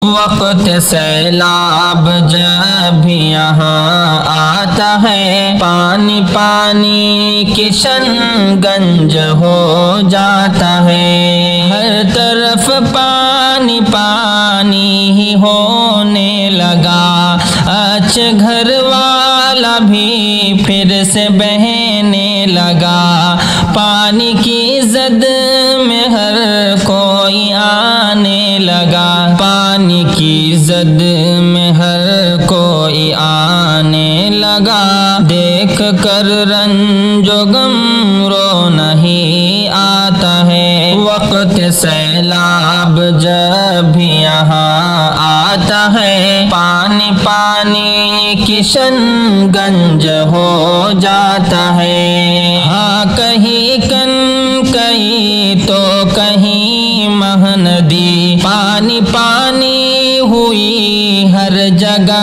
وقت سیلاب جب بھی یہاں آتا ہے، پانی پانی کشن گنج ہو جاتا ہے۔ ہر طرف پانی پانی ہی ہونے لگا، اچھے گھر والا بھی پھر سے بہنے لگا۔ پانی کی زد میں ہر کوئی آنے لگا، پانی کی زد میں ہر کوئی آنے لگا۔ دیکھ کر رنج و غم رو نہیں آتا ہے، وقت سیلاب جب بھی یہاں آتا ہے، پانی پانی کشن گنج ہو جاتا ہے۔ ہاں کہیں کہیں تو کہیں مہندی، پانی پانی ہوئی ہر جگہ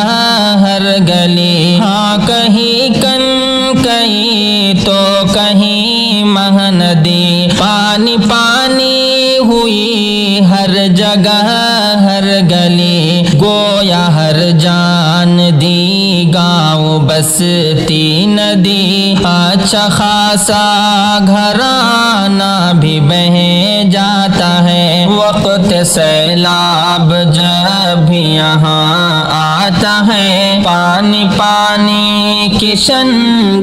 ہر گلی۔ ہاں کہیں کہیں تو کہیں مہندی، پانی پانی ہوئی ہر جگہ ہر گلی۔ گویا ہر جان دی گاؤں بستی ندی، اچھا خاصا گھرانہ بھی بہہ جاتا ہے۔ وقت سیلاب جب بھی یہاں آتا ہے، پانی پانی کشن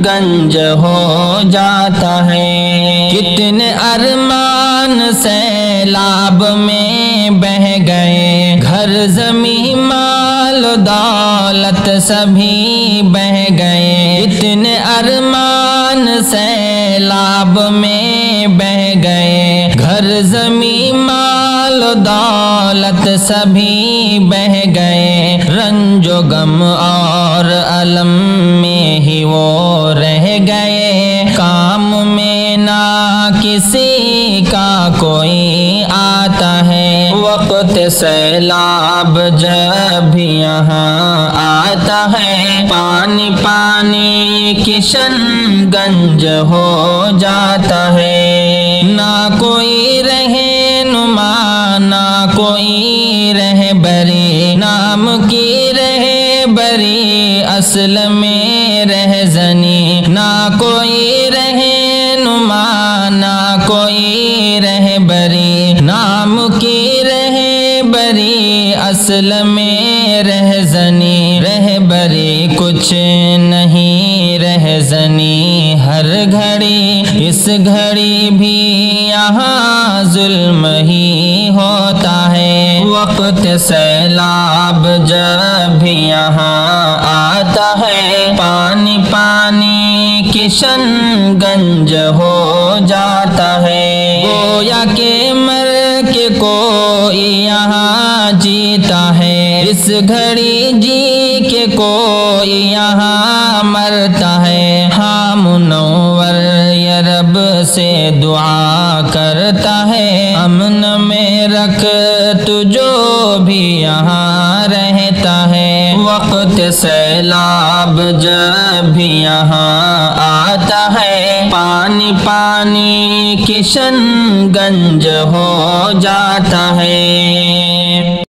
گنج ہو جاتا ہے۔ کتنے ارمان سیلاب میں بہہ گئے، گھر زمین مال و دولت سبھی بہہ گئے۔ اتنے ارمان سیلاب میں بہہ گئے، گھر زمین مال و دولت سبھی بہہ گئے۔ رنج و غم اور الم میں ہی وہ رہ گئے، کام میں نہ کسی کا کوئی آتا ہے۔ وقت سیلاب جب بھی یہاں آتا ہے، پانی پانی کشن گنج ہو جاتا ہے۔ نہ کوئی رہنما نہ کوئی رہبری، نام کی رہبری اصل میں رہزنی۔ نہ کوئی رہنما نہ کوئی رہبری، نام کی رہبری اصل میں رہزنی۔ رہبری کچھ نہیں رہزنی ہر گھڑی، اس گھڑی بھی یہاں ظلم ہی ہوتا ہے۔ وقت سیلاب جب بھی یہاں آتا ہے، پانی پانی کشن گنج ہو جاتا ہے۔ گویا کہ مر کے کوئی یہاں جیتا ہے، اس گھڑی جی کے کوئی یہاں مرتا ہے۔ ہاں منور یا رب سے دعا کرتا ہے، امن میں رکھ تو جو بھی یہاں رہتا ہے۔ وقت سیلاب جب بھی یہاں آتا ہے، پانی پانی کشن گنج ہو جاتا ہے۔